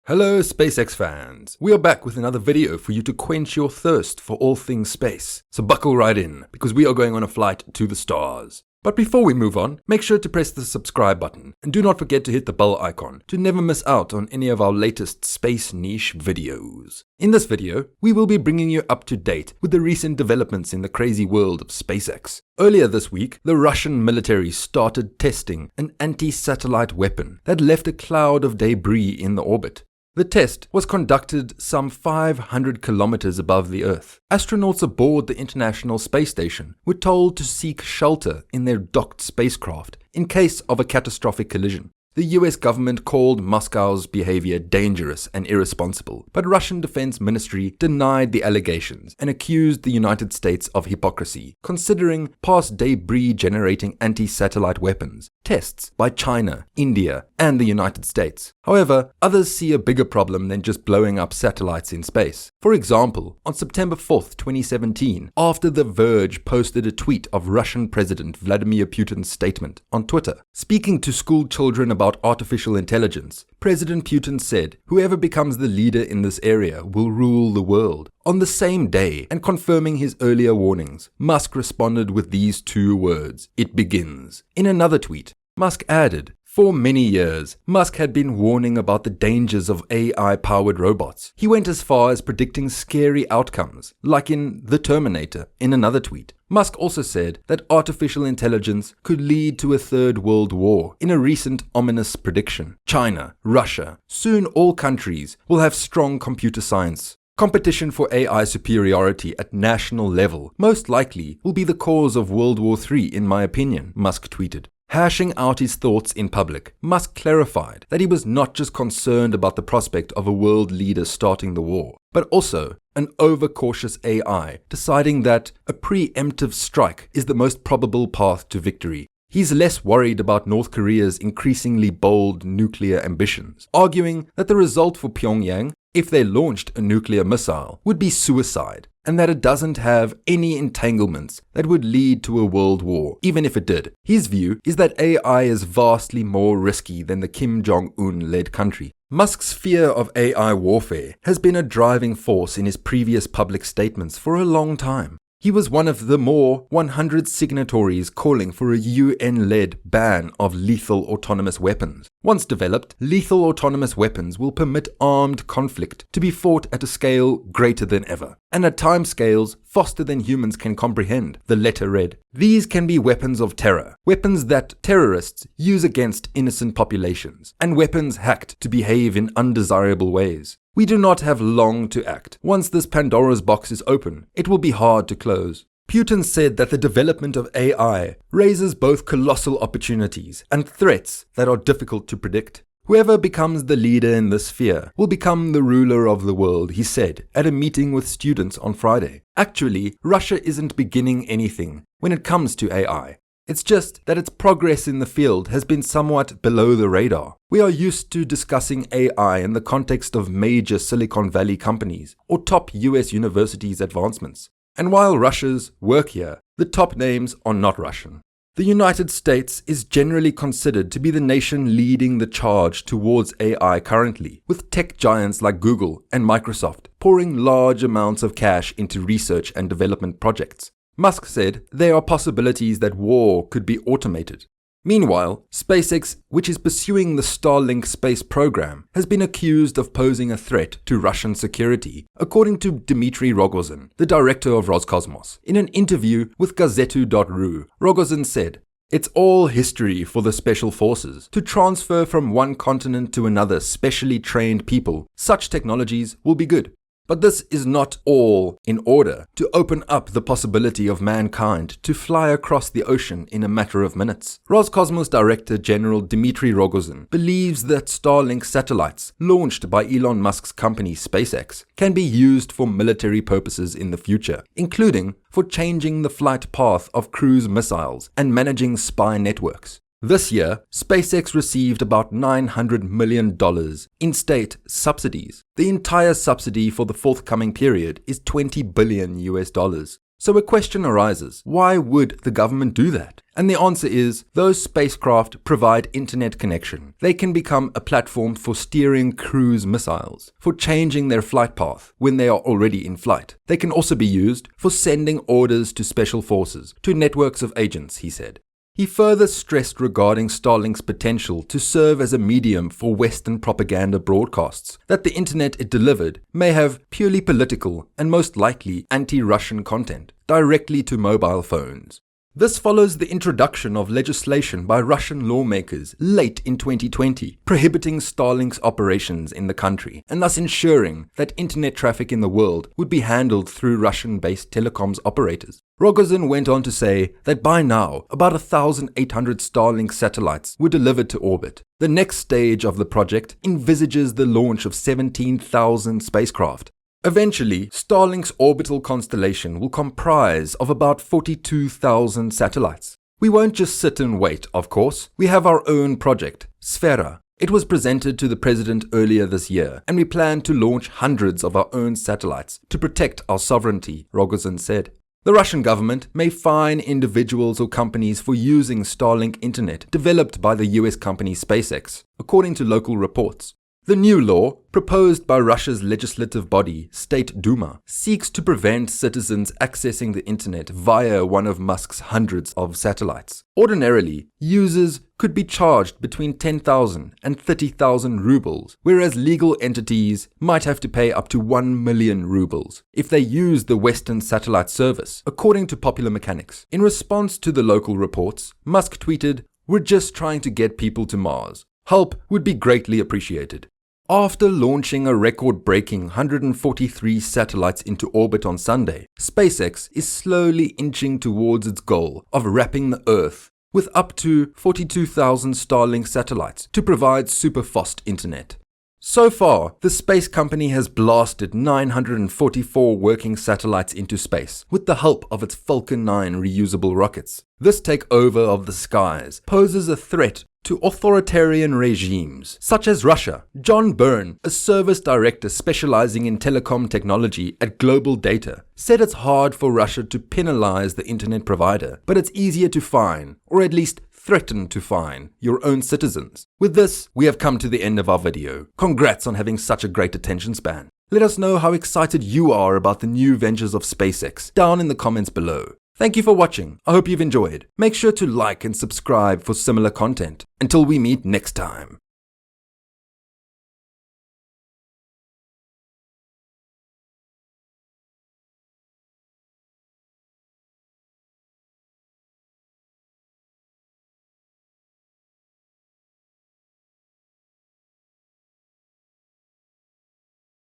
Hello SpaceX fans, we are back with another video for you to quench your thirst for all things space. So buckle right in, because we are going on a flight to the stars. But before we move on, make sure to press the subscribe button, and do not forget to hit the bell icon to never miss out on any of our latest space niche videos. In this video, we will be bringing you up to date with the recent developments in the crazy world of SpaceX. Earlier this week, the Russian military started testing an anti-satellite weapon that left a cloud of debris in the orbit. The test was conducted some 500 kilometers above the Earth. Astronauts aboard the International Space Station were told to seek shelter in their docked spacecraft in case of a catastrophic collision. The US government called Moscow's behavior dangerous and irresponsible, but Russian Defense Ministry denied the allegations and accused the United States of hypocrisy, considering past debris-generating anti-satellite weapons tests by China, India, and the United States. However, others see a bigger problem than just blowing up satellites in space. For example, on September 4th, 2017, after The Verge posted a tweet of Russian President Vladimir Putin's statement on Twitter, speaking to school children about artificial intelligence, President Putin said, "Whoever becomes the leader in this area will rule the world." On the same day, and confirming his earlier warnings, Musk responded with these two words: "It begins." In another tweet, Musk added, "For many years, Musk had been warning about the dangers of AI-powered robots. He went as far as predicting scary outcomes, like in The Terminator," in another tweet. Musk also said that artificial intelligence could lead to a third world war in a recent ominous prediction. China, Russia, soon all countries will have strong computer science. Competition for AI superiority at national level most likely will be the cause of World War III, in my opinion, Musk tweeted. Hashing out his thoughts in public, Musk clarified that he was not just concerned about the prospect of a world leader starting the war, but also an overcautious AI deciding that a preemptive strike is the most probable path to victory. He's less worried about North Korea's increasingly bold nuclear ambitions, arguing that the result for Pyongyang, if they launched a nuclear missile, would be suicide, and that it doesn't have any entanglements that would lead to a world war, even if it did. His view is that AI is vastly more risky than the Kim Jong-un-led country. Musk's fear of AI warfare has been a driving force in his previous public statements for a long time. He was one of the more 100 signatories calling for a UN-led ban of lethal autonomous weapons. Once developed, lethal autonomous weapons will permit armed conflict to be fought at a scale greater than ever, and at timescales faster than humans can comprehend, the letter read. These can be weapons of terror, weapons that terrorists use against innocent populations, and weapons hacked to behave in undesirable ways. We do not have long to act. Once this Pandora's box is open, it will be hard to close. Putin said that the development of AI raises both colossal opportunities and threats that are difficult to predict. Whoever becomes the leader in this sphere will become the ruler of the world, he said at a meeting with students on Friday. Actually, Russia isn't beginning anything when it comes to AI. It's just that its progress in the field has been somewhat below the radar. We are used to discussing AI in the context of major Silicon Valley companies or top US universities' advancements. And while Russia's work here, the top names are not Russian. The United States is generally considered to be the nation leading the charge towards AI currently, with tech giants like Google and Microsoft pouring large amounts of cash into research and development projects. Musk said there are possibilities that war could be automated. Meanwhile, SpaceX, which is pursuing the Starlink space program, has been accused of posing a threat to Russian security, according to Dmitry Rogozin, the director of Roscosmos. In an interview with Gazetu.ru, Rogozin said, "It's all history for the special forces. To transfer from one continent to another specially trained people, such technologies will be good. But this is not all in order to open up the possibility of mankind to fly across the ocean in a matter of minutes." Roscosmos Director General Dmitry Rogozin believes that Starlink satellites, launched by Elon Musk's company SpaceX, can be used for military purposes in the future, including for changing the flight path of cruise missiles and managing spy networks. This year, SpaceX received about $900 million in state subsidies. The entire subsidy for the forthcoming period is $20 billion. So a question arises, why would the government do that? And the answer is, those spacecraft provide internet connection. They can become a platform for steering cruise missiles, for changing their flight path when they are already in flight. They can also be used for sending orders to special forces, to networks of agents, he said. He further stressed regarding Starlink's potential to serve as a medium for Western propaganda broadcasts, that the internet it delivered may have purely political and most likely anti-Russian content directly to mobile phones. This follows the introduction of legislation by Russian lawmakers late in 2020, prohibiting Starlink's operations in the country, and thus ensuring that internet traffic in the world would be handled through Russian-based telecoms operators. Rogozin went on to say that by now, about 1,800 Starlink satellites were delivered to orbit. The next stage of the project envisages the launch of 17,000 spacecraft. Eventually, Starlink's orbital constellation will comprise of about 42,000 satellites. We won't just sit and wait, of course. We have our own project, Sfera. It was presented to the president earlier this year, and we plan to launch hundreds of our own satellites to protect our sovereignty, Rogozin said. The Russian government may fine individuals or companies for using Starlink internet developed by the US company SpaceX, according to local reports. The new law, proposed by Russia's legislative body, State Duma, seeks to prevent citizens accessing the internet via one of Musk's hundreds of satellites. Ordinarily, users could be charged between 10,000 and 30,000 rubles, whereas legal entities might have to pay up to 1 million rubles if they use the Western satellite service, according to Popular Mechanics. In response to the local reports, Musk tweeted, "We're just trying to get people to Mars. Help would be greatly appreciated." After launching a record-breaking 143 satellites into orbit on Sunday, SpaceX is slowly inching towards its goal of wrapping the Earth with up to 42,000 Starlink satellites to provide super-fast internet. So far, the space company has blasted 944 working satellites into space with the help of its Falcon 9 reusable rockets. This takeover of the skies poses a threat to authoritarian regimes, such as Russia. John Byrne, a service director specializing in telecom technology at Global Data, said it's hard for Russia to penalize the internet provider, but it's easier to fine, or at least threaten to fine, your own citizens. With this, we have come to the end of our video. Congrats on having such a great attention span. Let us know how excited you are about the new ventures of SpaceX down in the comments below. Thank you for watching. I hope you've enjoyed. Make sure to like and subscribe for similar content. Until we meet next time.